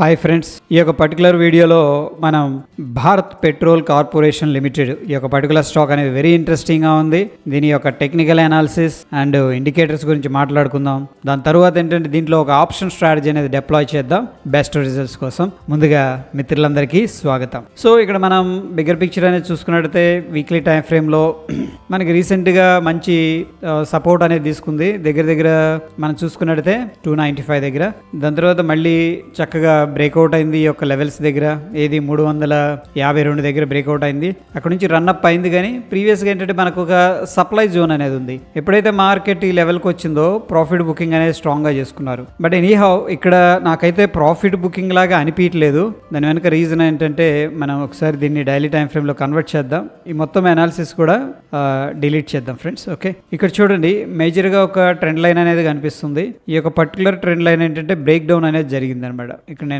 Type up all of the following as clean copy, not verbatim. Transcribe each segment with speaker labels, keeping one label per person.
Speaker 1: Hi friends, ఈ యొక్క particular వీడియోలో మనం భారత్ పెట్రోల్ కార్పొరేషన్ లిమిటెడ్ ఈ యొక్క పర్టికులర్ స్టాక్ అనేది వెరీ ఇంట్రెస్టింగ్గా ఉంది. దీని యొక్క టెక్నికల్ అనాలిసిస్ అండ్ ఇండికేటర్స్ గురించి మాట్లాడుకుందాం. దాని తర్వాత ఏంటంటే దీంట్లో ఒక ఆప్షన్ స్ట్రాటజీ అనేది డిప్లాయ్ చేద్దాం బెస్ట్ రిజల్ట్స్ కోసం. ముందుగా మిత్రులందరికీ స్వాగతం. సో ఇక్కడ మనం బిగ్గర్ పిక్చర్ అనేది చూసుకున్నట్టయితే వీక్లీ టైం ఫ్రేమ్లో మనకి రీసెంట్గా మంచి సపోర్ట్ అనేది తీసుకుంది. దగ్గర మనం చూసుకున్నట్టయితే 295 దగ్గర. దాని తర్వాత మళ్ళీ చక్కగా బ్రేక్అవుట్ అయింది. ఈ యొక్క లెవెల్స్ దగ్గర ఏది 352 దగ్గర బ్రేక్అవుట్ అయింది. అక్కడ నుంచి రన్అప్ అయింది. కానీ ప్రీవియస్గా ఏంటంటే మనకు ఒక సప్లై జోన్ అనేది ఉంది. ఎప్పుడైతే మార్కెట్ ఈ లెవెల్కి వచ్చిందో ప్రాఫిట్ బుకింగ్ అనేది స్ట్రాంగ్గా చేసుకున్నారు. బట్ ఎనీహౌ ఇక్కడ నాకైతే ప్రాఫిట్ బుకింగ్ లాగా అనిపించలేదు. దాని వెనుక రీజన్ ఏంటంటే మనం ఒకసారి దీన్ని డైలీ టైం ఫ్రేమ్లో కన్వర్ట్ చేద్దాం. ఈ మొత్తం అనాలిసిస్ కూడా డిలీట్ చేద్దాం ఫ్రెండ్స్. ఓకే, ఇక్కడ చూడండి మేజర్గా ఒక ట్రెండ్ లైన్ అనేది కనిపిస్తుంది. ఈ యొక్క పర్టికులర్ ట్రెండ్ లైన్ ఏంటంటే బ్రేక్ డౌన్ అనేది జరిగింది అనమాట. ఇక్కడ నేను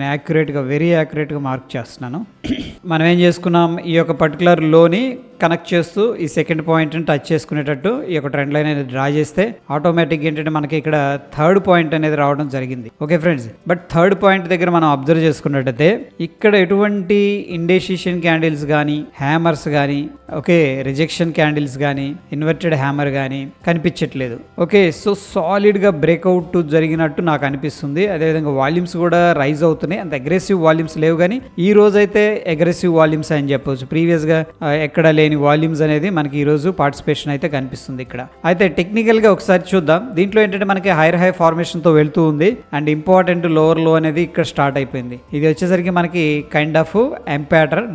Speaker 1: వెరీ యాక్యురేట్గా మార్క్ చేస్తున్నాను. మనం ఏం చేసుకున్నాం, ఈ యొక్క పర్టికులర్ లోని కనెక్ట్ చేస్తూ ఈ సెకండ్ పాయింట్ని టచ్ చేసుకునేటట్టు ఈ యొక్క ట్రెండ్ లైన్ అనేది డ్రా చేస్తే ఆటోమేటిక్ ఏంటంటే మనకి ఇక్కడ థర్డ్ పాయింట్ అనేది రావడం జరిగింది. Okay friends, but third point దగ్గర మనం అబ్జర్వ్ చేసుకున్నట్టయితే ఇక్కడ ఎటువంటి ఇండెసిషన్ క్యాండిల్స్ కానీ హ్యామర్స్ కానీ ఓకే రిజెక్షన్ క్యాండిల్స్ కానీ ఇన్వర్టెడ్ హ్యామర్ కానీ కనిపించట్లేదు. ఓకే, సో సాలిడ్గా బ్రేక్అవుట్ జరిగినట్టు నాకు అనిపిస్తుంది. అదేవిధంగా వాల్యూమ్స్ కూడా రైజ్ అవుతున్నాయి. అంత అగ్రెసివ్ వాల్యూమ్స్ లేవు, కానీ ఈ రోజైతే అగ్రెసివ్ వాల్యూమ్స్ అని చెప్పవచ్చు. ప్రీవియస్గా ఎక్కడ వాల్యూమ్స్ అనేది మనకి ఈ రోజు పార్టిసిపేషన్ అయితే కనిపిస్తుంది ఇక్కడ. అయితే టెక్నికల్ గా ఒకసారి చూద్దాం. దీంట్లో ఏంటంటే మనకి హైర్ హై ఫార్మేషన్ తో వెళ్తూ ఉంది అండ్ ఇంపార్టెంట్ లోవర్ లో అనేది ఇక్కడ స్టార్ట్ అయిపోయింది. ఇది వచ్చేసరికి మనకి kind of M pattern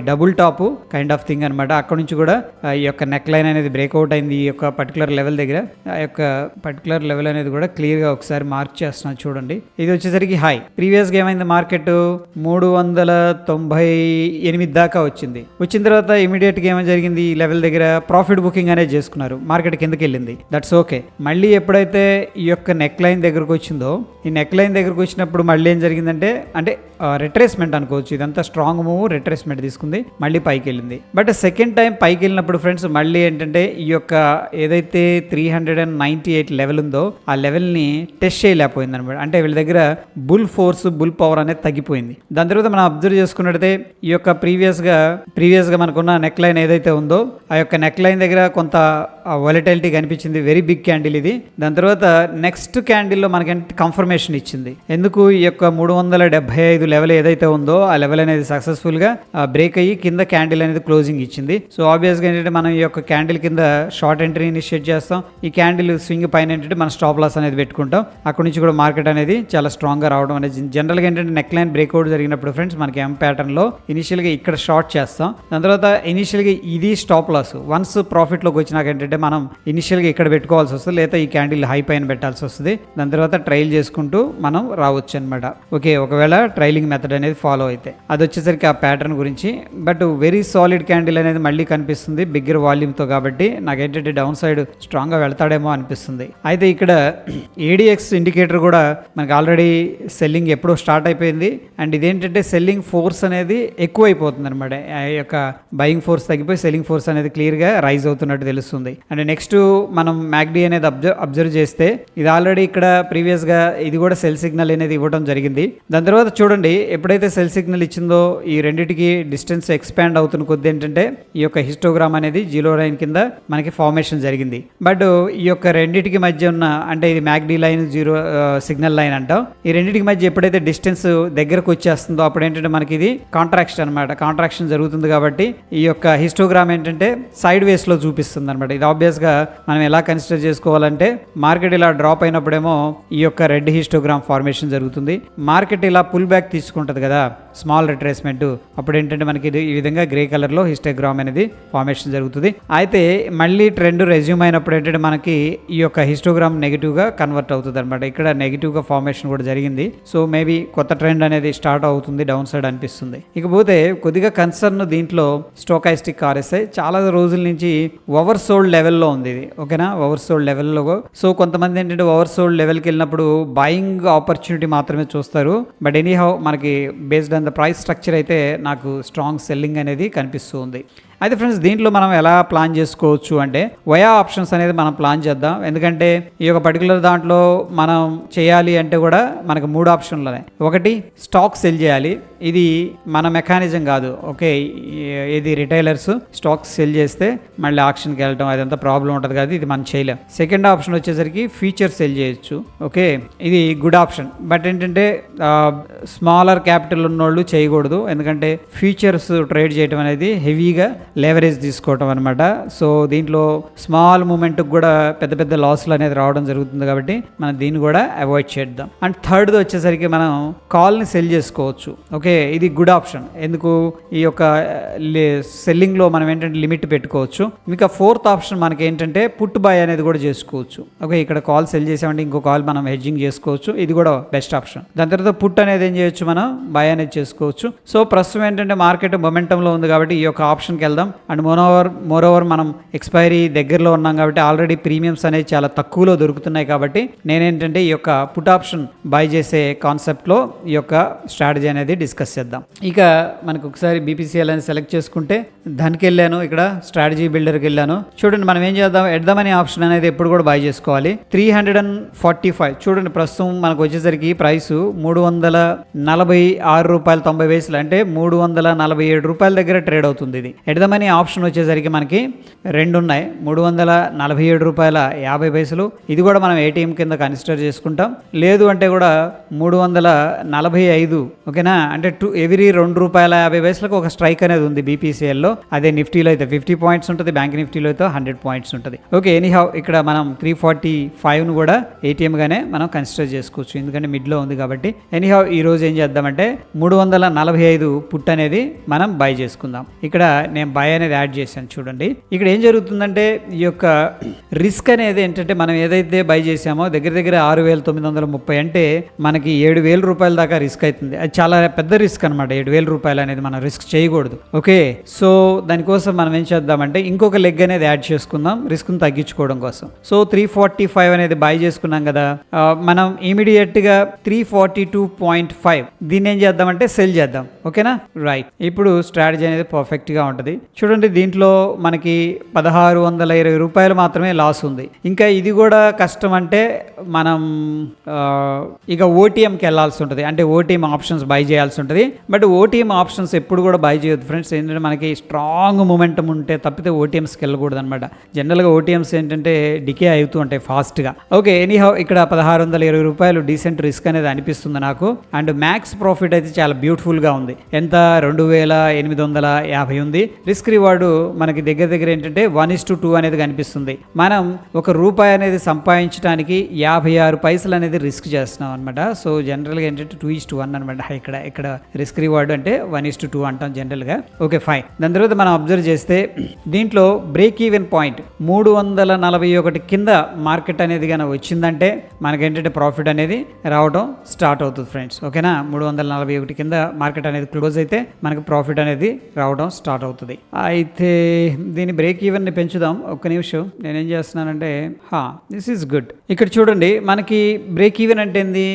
Speaker 1: double tap kind of thing అనమాట. అక్కడ నుంచి కూడా ఈ యొక్క నెక్ లైన్ అనేది బ్రేక్అవుట్ అయింది. ఈ యొక్క పర్టికులర్ లెవెల్ దగ్గర ఆ యొక్క పర్టికులర్ లెవెల్ అనేది కూడా క్లియర్ గా ఒకసారి మార్క్ చేస్తున్నాను చూడండి. ఇది వచ్చేసరికి హై. ప్రీవియస్ గా ఏమైంది, మార్కెట్ 398 దాకా వచ్చిన తర్వాత ఇమీడియట్ గా ఏమైనా జరిగింది, ఈ లెవెల్ దగ్గర ప్రాఫిట్ బుకింగ్ అనేది చేసుకున్నారు. మార్కెట్ కిందకి వెళ్ళింది. That's okay. మళ్ళీ ఎప్పుడైతే ఈ యొక్క నెక్ లైన్ దగ్గరకు వచ్చిందో, ఈ నెక్ లైన్ దగ్గరకు వచ్చినప్పుడు మళ్ళీ ఏం జరిగిందంటే రిట్రేస్మెంట్ అనుకోవచ్చు. ఇదంతా స్ట్రాంగ్ మూవ్, రిట్రేస్మెంట్ తీసుకుంది, మళ్ళీ పైకి వెళ్ళింది. బట్ సెకండ్ టైం పైకి వెళ్ళినప్పుడు ఫ్రెండ్స్ మళ్ళీ ఏంటంటే ఈ యొక్క ఏదైతే 398 లెవెల్ ఉందో ఆ లెవెల్ ని టెస్ట్ చేయలేకపోయింది అనమాట. అంటే వీళ్ళ దగ్గర బుల్ ఫోర్స్, బుల్ పవర్ అనేది తగ్గిపోయింది. దాని తర్వాత మనం అబ్జర్వ్ చేసుకున్నట్టయితే ఈ యొక్క ప్రీవియస్ గా మనకున్న నెక్ లైన్ ఏదైతే ఉందో ఆ యొక్క నెక్ లైన్ దగ్గర కొంత వాలటిలిటీ కనిపించింది. వెరీ బిగ్ క్యాండిల్ ఇది. దాని తర్వాత నెక్స్ట్ క్యాండిల్లో మనకి కన్ఫర్మేషన్ ఇచ్చింది. ఎందుకు ఈ యొక్క 375 లెవెల్ ఏదైతే ఉందో ఆ లెవెల్ అనేది సక్సెస్ఫుల్ గా బ్రేక్ అయ్యి కింద క్యాండిల్ అనేది క్లోజింగ్ ఇచ్చింది. సో ఆబ్వియస్ గా ఏంటంటే మనం ఈ యొక్క క్యాండిల్ కింద షార్ట్ ఎంట్రీ ఇనిషియేట్ చేస్తాం. ఈ క్యాండిల్ స్వింగ్ పైన ఏంటంటే మనం స్టాప్ లాస్ అనేది పెట్టుకుంటాం. అక్కడ నుంచి కూడా మార్కెట్ అనేది చాలా స్ట్రాంగ్ గా రావడం అనేది జనరల్ గా ఏంటంటే నెక్ లైన్ బ్రేక్అవుట్ జరిగినప్పుడు ఫ్రెండ్స్ మనకి ఎం ప్యాటర్న్ లో ఇనిషియల్ గా ఇక్కడ షార్ట్ చేస్తాం. దాని తర్వాత ఇనిషియల్ గా ఇది స్టాప్ లాస్. వన్స్ ప్రాఫిట్ లోకి వచ్చినాక ఏంటంటే మనం ఇనిషియల్ గా ఇక్కడ పెట్టుకోవాల్సి వస్తుంది, లేదా ఈ క్యాండిల్ హై పైన పెట్టాల్సి వస్తుంది. దాని తర్వాత ట్రైల్ చేసుకుంటూ మనం రావచ్చు అనమాట. ఓకే, ఒకవేళ ట్రైలింగ్ మెథడ్ అనేది ఫాలో అయితే అది వచ్చేసరికి ఆ ప్యాటర్న్ గురించి. బట్ వెరీ సాలిడ్ క్యాండిల్ అనేది మళ్ళీ కనిపిస్తుంది బిగ్గర్ వాల్యూమ్ తో. కాబట్టి నాకు ఏంటంటే డౌన్ సైడ్ స్ట్రాంగ్ గా వెళ్తాడేమో అనిపిస్తుంది. అయితే ఇక్కడ ఏడిఎక్స్ ఇండికేటర్ కూడా మనకి ఆల్రెడీ సెల్లింగ్ ఎప్పుడో స్టార్ట్ అయిపోయింది. అండ్ ఇదేంటంటే సెల్లింగ్ ఫోర్స్ అనేది ఎక్కువ అయిపోతుంది అనమాట. ఆ యొక్క బయింగ్ ఫోర్స్ తగ్గిపోయి సెల్లింగ్ ఫోర్స్ అనేది క్లియర్ గా రైజ్ అవుతున్నట్టు తెలుస్తుంది. అండ్ నెక్స్ట్ మనం మ్యాక్డీ అనేది అబ్జర్వ్ చేస్తే ఇది ఆల్రెడీ ఇక్కడ ప్రీవియస్ గా ఇది కూడా సెల్ సిగ్నల్ అనేది ఇవ్వడం జరిగింది. దాని తర్వాత చూడండి ఎప్పుడైతే సెల్ సిగ్నల్ ఇచ్చిందో ఈ రెండింటికి డిస్టెన్స్ ఎక్స్పాండ్ అవుతున్న కొద్ది ఏంటంటే ఈ యొక్క హిస్టోగ్రామ్ అనేది జీరో లైన్ కింద మనకి ఫార్మేషన్ జరిగింది. బట్ ఈ యొక్క రెండింటికి మధ్య ఉన్న అంటే ఇది మ్యాక్డీ లైన్, జీరో సిగ్నల్ లైన్ అంటాం. ఈ రెండింటికి మధ్య ఎప్పుడైతే డిస్టెన్స్ దగ్గరకు వచ్చేస్తుందో అప్పుడు ఏంటంటే మనకి ఇది కాంట్రాక్షన్ అనమాట. కాంట్రాక్షన్ జరుగుతుంది కాబట్టి ఈ యొక్క హిస్టోగ్రామ్ ఏంటంటే సైడ్ వేస్ లో చూపిస్తుంది అనమాట. ఇది ఆబ్వియస్ గా మనం ఎలా కన్సిడర్ చేసుకోవాలంటే మార్కెట్ ఇలా డ్రాప్ అయినప్పుడేమో ఈ యొక్క రెడ్ హిస్టోగ్రామ్ ఫార్మేషన్ జరుగుతుంది. మార్కెట్ ఇలా పుల్ బ్యాక్ తీసుకుంటది కదా, స్మాల్ రిట్రేస్మెంట్, అప్పుడు ఏంటంటే మనకి ఈ విధంగా గ్రే కలర్ లో హిస్టోగ్రామ్ అనేది ఫార్మేషన్ జరుగుతుంది. అయితే మళ్ళీ ట్రెండ్ రెజ్యూమ్ అయినప్పుడు ఏంటంటే మనకి ఈ యొక్క హిస్టోగ్రామ్ నెగిటివ్ గా కన్వర్ట్ అవుతుంది అనమాట. ఇక్కడ నెగిటివ్ గా ఫార్మేషన్ కూడా జరిగింది. సో మేబీ కొత్త ట్రెండ్ అనేది స్టార్ట్ అవుతుంది డౌన్ సైడ్ అనిపిస్తుంది. ఇకపోతే కొద్దిగా కన్సర్న్ దీంట్లో స్టోకాస్టిక్ ఆర్ఎస్ఐ చాలా రోజుల నుంచి ఓవర్ సోల్డ్ లెవెల్లో ఉంది ఇది. ఓకేనా, ఓవర్ సోల్డ్ లెవెల్లో. సో కొంతమంది ఏంటంటే ఓవర్ సోల్డ్ లెవెల్కి వెళ్ళినప్పుడు బయింగ్ ఆపర్చునిటీ మాత్రమే చూస్తారు. బట్ ఎనీహౌ మనకి based on the price structure అయితే నాకు స్ట్రాంగ్ సెల్లింగ్ అనేది కనిపిస్తూ ఉంది. అయితే ఫ్రెండ్స్ దీంట్లో మనం ఎలా ప్లాన్ చేసుకోవచ్చు అంటే వయా ఆప్షన్స్ అనేది మనం ప్లాన్ చేద్దాం. ఎందుకంటే ఈ యొక్క పర్టికులర్ దాంట్లో మనం చేయాలి అంటే కూడా మనకు 3 ఆప్షన్లు ఉన్నాయి. ఒకటి స్టాక్ సెల్ చేయాలి, ఇది మన మెకానిజం కాదు. ఓకే, ఇది రిటైలర్స్ స్టాక్స్ సెల్ చేస్తే మళ్ళీ ఆక్షన్కి వెళ్ళటం అదంతా ప్రాబ్లం ఉంటుంది కదా, ఇది మనం చేయలేం. సెకండ్ ఆప్షన్ వచ్చేసరికి ఫ్యూచర్ సెల్ చేయొచ్చు. ఓకే, ఇది గుడ్ ఆప్షన్. బట్ ఏంటంటే స్మాలర్ క్యాపిటల్ ఉన్నోళ్ళు చేయకూడదు, ఎందుకంటే ఫ్యూచర్స్ ట్రేడ్ చేయడం అనేది హెవీగా లెవరేజ్ తీసుకోవటం అనమాట. సో దీంట్లో స్మాల్ మూమెంట్కి కూడా పెద్ద పెద్ద లాస్లు అనేది రావడం జరుగుతుంది, కాబట్టి మనం దీన్ని కూడా అవాయిడ్ చేద్దాం. అండ్ థర్డ్ వచ్చేసరికి మనం కాల్ని సెల్ చేసుకోవచ్చు. ఓకే, ఇది గుడ్ ఆప్షన్. ఎందుకు ఈ యొక్క సెల్లింగ్లో మనం ఏంటంటే లిమిట్ పెట్టుకోవచ్చు. ఇంకా ఫోర్త్ ఆప్షన్ మనకి ఏంటంటే పుట్ బై అనేది కూడా చేసుకోవచ్చు. ఓకే, ఇక్కడ కాల్ సెల్ చేసామంటే ఇంకో కాల్ మనం హెడ్జింగ్ చేసుకోవచ్చు, ఇది కూడా బెస్ట్ ఆప్షన్. దాని తర్వాత పుట్ అనేది ఏం చేయొచ్చు, మనం బై అనేది చేసుకోవచ్చు. సో ప్రస్తుతం ఏంటంటే మార్కెట్ మొమెంటంలో ఉంది కాబట్టి ఈ యొక్క ఆప్షన్కి వెళ్దాం. అండ్ మోర్ ఓవర్ మనం ఎక్స్పైరీ దగ్గరలో ఉన్నాం కాబట్టి ఆల్రెడీ ప్రీమియమ్స్ అనేది చాలా తక్కువలో దొరుకుతున్నాయి. కాబట్టి నేనేంటంటే ఈ యొక్క పుట్ ఆప్షన్ బై చేసే కాన్సెప్ట్లో ఈ యొక్క స్ట్రాటజీ అనేది డిస్కస్ చేద్దాం. ఇక మనకు ఒకసారి బీపీసీఎల్ అని సెలెక్ట్ చేసుకుంటే దానికి వెళ్ళాను, ఇక్కడ స్ట్రాటజీ బిల్డర్కి వెళ్ళాను. చూడండి మనం ఏం చేద్దాం, ఎడ్దామని ఆప్షన్ అనేది ఎప్పుడు కూడా బై చేసుకోవాలి. 345 చూడండి, ప్రస్తుతం మనకు వచ్చేసరికి ప్రైస్ $346.90 అంటే $347 దగ్గర ట్రేడ్ అవుతుంది. ఇది ఎడ్దామని ఆప్షన్ వచ్చేసరికి మనకి 2 ఉన్నాయి, $347.50. ఇది కూడా మనం ఏటీఎం కింద కన్సిడర్ చేసుకుంటాం. లేదు అంటే కూడా 345. ఓకేనా, అంటే ఎవ్రీ $2.50 ఒక స్ట్రైక్ అనేది ఉంది బీపీసీఎల్లో. అదే నిఫ్టీలో అయితే 50 పాయింట్స్ ఉంటుంది, బ్యాంక్ నిఫ్టీలో అయితే 100 పాయింట్స్ ఉంటుంది. ఓకే, ఎనీహౌ ఇక్కడ మనం 345ను కూడా ఏటీఎం గానే మనం కన్సిడర్ చేసుకోవచ్చు, ఎందుకంటే మిడ్లో ఉంది కాబట్టి. ఎనీహౌ ఈ రోజు ఏం చేద్దామంటే 345 పుట్ అనేది మనం బై చేసుకుందాం. ఇక్కడ నేను బై అనేది యాడ్ చేశాను. చూడండి ఇక్కడ ఏం జరుగుతుందంటే ఈ యొక్క రిస్క్ అనేది ఏంటంటే మనం ఏదైతే బై చేసామో దగ్గర దగ్గర 6,930 అంటే మనకి $7,000 దాకా రిస్క్ అవుతుంది. అది చాలా పెద్ద రిస్క్ అనమాట. $7,000 అనేది మనం రిస్క్ చేయకూడదు. ఓకే, సో దానికోసం మనం ఏం చేద్దామంటే ఇంకొక లెగ్ అనేది యాడ్ చేసుకుందాం రిస్క్ను తగ్గించుకోవడం కోసం. సో 345 అనేది బై చేసుకున్నాం కదా, మనం ఇమీడియట్గా 342.5 దీన్ని ఏం చేద్దామంటే సెల్ చేద్దాం. ఓకేనా, రైట్. ఇప్పుడు స్ట్రాటజీ అనేది పర్ఫెక్ట్గా ఉంటుంది. చూడండి దీంట్లో మనకి $1,620 మాత్రమే లాస్ ఉంది. ఇంకా ఇది కూడా కష్టం అంటే మనం ఇక ఓటీఎంకి వెళ్ళాల్సి ఉంటుంది, అంటే ఓటీఎం ఆప్షన్స్ బై చేయాల్సి ఉంటుంది. బట్ ఓటీఎం ఆప్షన్స్ ఎప్పుడు కూడా బై చేయొద్దు ఫ్రెండ్స్, ఏంటంటే మనకి స్ట్రాంగ్ మూమెంటం ఉంటే తప్పితే ఓటీఎంస్కి వెళ్ళకూడదు అనమాట. జనరల్గా ఓటీఎంస్ ఏంటంటే డికే అవుతూ ఉంటాయి ఫాస్ట్గా. ఓకే, ఎనీహౌ ఇక్కడ $1,620 డీసెంట్ రిస్క్ అనేది అనిపిస్తుంది నాకు. అండ్ మ్యాక్స్ ప్రాఫిట్ అయితే చాలా బ్యూటిఫుల్గా ఉంది. ఎంత, 2,850 ఉంది. రిస్క్ రివార్డు మనకి దగ్గర దగ్గర ఏంటంటే 1:2 అనేది కనిపిస్తుంది. మనం ₹1 అనేది సంపాదించడానికి 56 పైసలు అనేది రిస్క్ చేస్తున్నాం అనమాట. సో జనరల్గా ఏంటంటే 2:1 అనమాట. ఇక్కడ రిస్క్ రివార్డు అంటే 1:2 అంటాం జనరల్గా. Okay fine. దాని తర్వాత మనం అబ్జర్వ్ చేస్తే దీంట్లో బ్రేక్ ఈవెన్ పాయింట్ 341 కింద మార్కెట్ అనేది కనుక వచ్చిందంటే మనకేంటంటే ప్రాఫిట్ అనేది రావడం స్టార్ట్ అవుతుంది ఫ్రెండ్స్. ఓకేనా, 341 కింద మార్కెట్ అనేది క్లోజ్ అయితే మనకు ప్రాఫిట్ అనేది రావడం స్టార్ట్ అవుతుంది. అయితే దీని బ్రేక్ ఈవెన్ని పెంచుదాం. ఒక్క నిమిషం, నేనేం చేస్తున్నానంటే దిస్ ఈజ్ గుడ్. ఇక్కడ చూడండి మనకి బ్రేక్ ఈవెన్ అంటే ఏంది,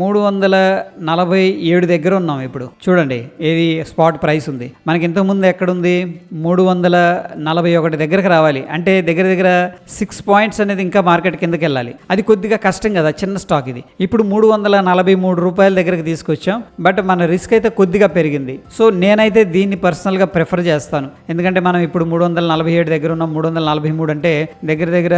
Speaker 1: 347 దగ్గర ఉన్నాం ఇప్పుడు. చూడండి ఏది స్పాట్ ప్రైస్ ఉంది మనకి. ఇంతకుముందు ఎక్కడుంది, 341 దగ్గరకు రావాలి అంటే దగ్గర దగ్గర 6 పాయింట్స్ అనేది ఇంకా మార్కెట్ కిందకి వెళ్ళాలి. అది కొద్దిగా కష్టం కదా, చిన్న స్టాక్ ఇది. ఇప్పుడు $343 దగ్గరకు తీసుకొచ్చాం. బట్ మన రిస్క్ అయితే కొద్దిగా పెరిగింది. సో నేనైతే దీన్ని పర్సనల్గా ప్రిఫర్ చేస్తాను, ఎందుకంటే మనం ఇప్పుడు 347 దగ్గర ఉన్నాం. 343 అంటే దగ్గర దగ్గర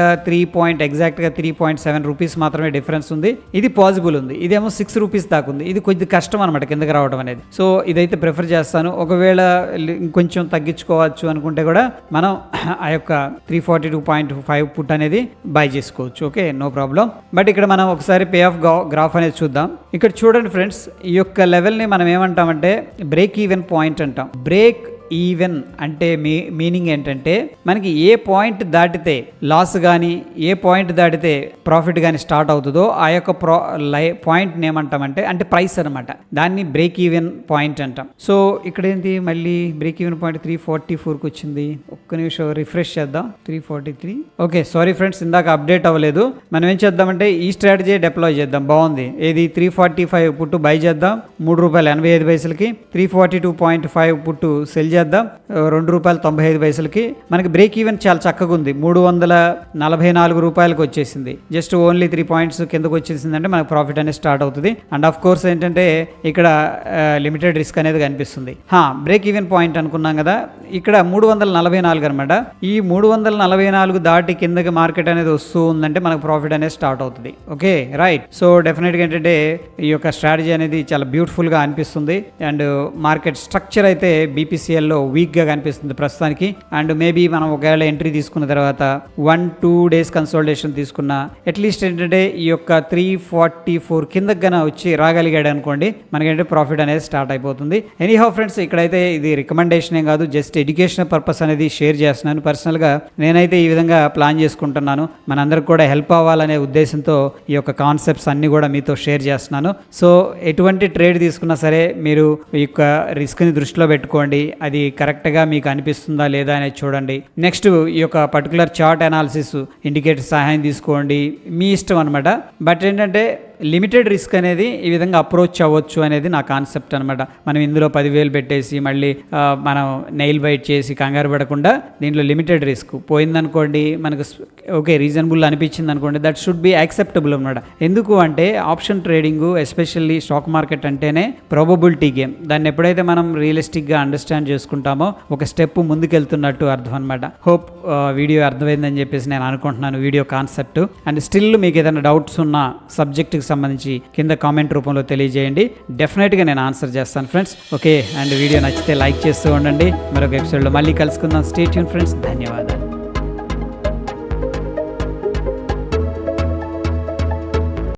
Speaker 1: ఎగ్జాక్ట్గా 3.7 రూపీస్ మాత్రమే డిఫరెన్స్ ఉంది. ఇది పాసిబుల్ ఉంది. ఇదేమో 6 రూపీస్ దాకా ఉంది. ఇది కొద్ది కష్టం అనమాట కిందకి రావడం అనేది. సో ఇదైతే ప్రిఫర్ చేస్తాను. ఒకవేళ ఇంకొంచెం తగ్గించుకోవచ్చు అనుకుంటే కూడా మనం ఆ యొక్క 342.5 పుట్ అనేది బై చేసుకోవచ్చు. Okay, no problem. బట్ ఇక్కడ మనం ఒకసారి పే ఆఫ్ గ్రాఫ్ అనేది చూద్దాం. ఇక్కడ చూడండి ఫ్రెండ్స్, ఈ యొక్క లెవెల్ని మనం ఏమంటామంటే బ్రేక్ ఈవెన్ పాయింట్ అంటాం. బ్రేక్ ఈవెన్ అంటే మీనింగ్ ఏంటంటే మనకి ఏ పాయింట్ దాటితే లాస్ కానీ ఏ పాయింట్ దాటితే ప్రాఫిట్ కానీ స్టార్ట్ అవుతుందో ఆ యొక్క పాయింట్ని ఏమంటామంటే అంటే ప్రైస్ అనమాట. దాన్ని బ్రేక్ ఈవెన్ పాయింట్ అంటాం. సో ఇక్కడ ఏంటి, మళ్ళీ బ్రేక్ ఈవెన్ పాయింట్ 344కి వచ్చింది. ఒక్క నిమిషం రిఫ్రెష్ చేద్దాం. 343. ఓకే సారీ ఫ్రెండ్స్, ఇందాక అప్డేట్ అవ్వలేదు. మనం ఏం చేద్దామంటే ఈ స్ట్రాటజీ డిప్లాయ్ చేద్దాం. బాగుంది. ఏది 345 పుట్టు బై చేద్దాం $3.85. 342.5 పుట్టు సెల్ చేద్దాం చేద్దాం. ₹2.95 మనకి బ్రేక్ ఈవెన్ చాలా చక్కగా ఉంది. ₹344 వచ్చేసింది. జస్ట్ ఓన్లీ 3 పాయింట్స్ కిందకు వచ్చేసిందంటే మనకు ప్రాఫిట్ అనేది స్టార్ట్ అవుతుంది. అండ్ ఆఫ్ కోర్స్ ఏంటంటే ఇక్కడ లిమిటెడ్ రిస్క్ అనేది కనిపిస్తుంది. బ్రేక్ ఈవెన్ పాయింట్ అనుకున్నాం కదా, ఇక్కడ 344 అనమాట. ఈ 344 దాటి కిందకి మార్కెట్ అనేది వస్తూ ఉందంటే మనకు ప్రాఫిట్ అనేది స్టార్ట్ అవుతుంది. Okay right. సో డెఫినెట్గా ఏంటంటే ఈ యొక్క స్ట్రాటజీ అనేది చాలా బ్యూటిఫుల్గా అనిపిస్తుంది. అండ్ మార్కెట్ స్ట్రక్చర్ అయితే బీపీసీఎల్లో వీక్గా కనిపిస్తుంది ప్రస్తుతానికి. అండ్ మేబీ మనం ఒకవేళ ఎంట్రీ తీసుకున్న తర్వాత 1-2 డేస్ కన్సల్టేషన్ తీసుకున్న అట్లీస్ట్ ఏంటంటే ఈ యొక్క 344 కిందకి గన వచ్చి రాగలిగాడు అనుకోండి, మనకంటే ప్రాఫిట్ అనేది స్టార్ట్ అయిపోతుంది. ఎనీహౌ ఫ్రెండ్స్, ఇక్కడైతే ఇది రికమెండేషన్ ఏం కాదు, జస్ట్ ఎడ్యుకేషనల్ పర్పస్ అనేది షేర్ చేస్తున్నాను. పర్సనల్గా నేనైతే ఈ విధంగా ప్లాన్ చేసుకుంటున్నాను. మనందరికి కూడా హెల్ప్ అవ్వాలనే ఉద్దేశంతో ఈ యొక్క కాన్సెప్ట్స్ అన్ని కూడా మీతో షేర్ చేస్తున్నాను. సో ఎటువంటి ట్రేడ్ తీసుకున్నా సరే మీరు ఈ యొక్క రిస్క్ని దృష్టిలో పెట్టుకోండి. అది కరెక్ట్గా మీకు అనిపిస్తుందా లేదా అనేది చూడండి. నెక్స్ట్ ఈ యొక్క పర్టికులర్ చార్ట్ అనాలిసిస్ ఇండికేటర్ సహాయం తీసుకోండి, మీ ఇష్టం అనమాట. బట్ ఏంటంటే లిమిటెడ్ రిస్క్ అనేది ఈ విధంగా అప్రోచ్ అవ్వచ్చు అనేది నా కాన్సెప్ట్ అనమాట. మనం ఇందులో 10,000 పెట్టేసి మళ్ళీ మనం నెయిల్ బైట్ చేసి కంగారు పడకుండా దీంట్లో లిమిటెడ్ రిస్క్ పోయిందనుకోండి, మనకు ఓకే రీజనబుల్ అనిపించింది అనుకోండి, దట్ షుడ్ బి యాక్సెప్టబుల్ అనమాట. ఎందుకు అంటే option trading especially stock market అంటేనే ప్రాబబిలిటీ గేమ్. దాన్ని ఎప్పుడైతే మనం రియలిస్టిక్గా అండర్స్టాండ్ చేసుకుంటామో ఒక స్టెప్ ముందుకెళ్తున్నట్టు అర్థం అనమాట. హోప్ వీడియో అర్థమైందని చెప్పేసి నేను అనుకుంటున్నాను, వీడియో కాన్సెప్ట్. అండ్ స్టిల్ మీకు ఏదైనా డౌట్స్ ఉన్న సబ్జెక్ట్కి సంబంధించి కింద కామెంట్ రూపంలో తెలియజేయండి. డెఫినెట్గా నేను ఆన్సర్ చేస్తాను ఫ్రెండ్స్. ఓకే, అండ్ వీడియో నచ్చితే లైక్ చేస్తూ ఉండండి. మరొక ఎపిసోడ్లో మళ్ళీ కలుసుకుందాం. Stay tune friends. ధన్యవాదాలు.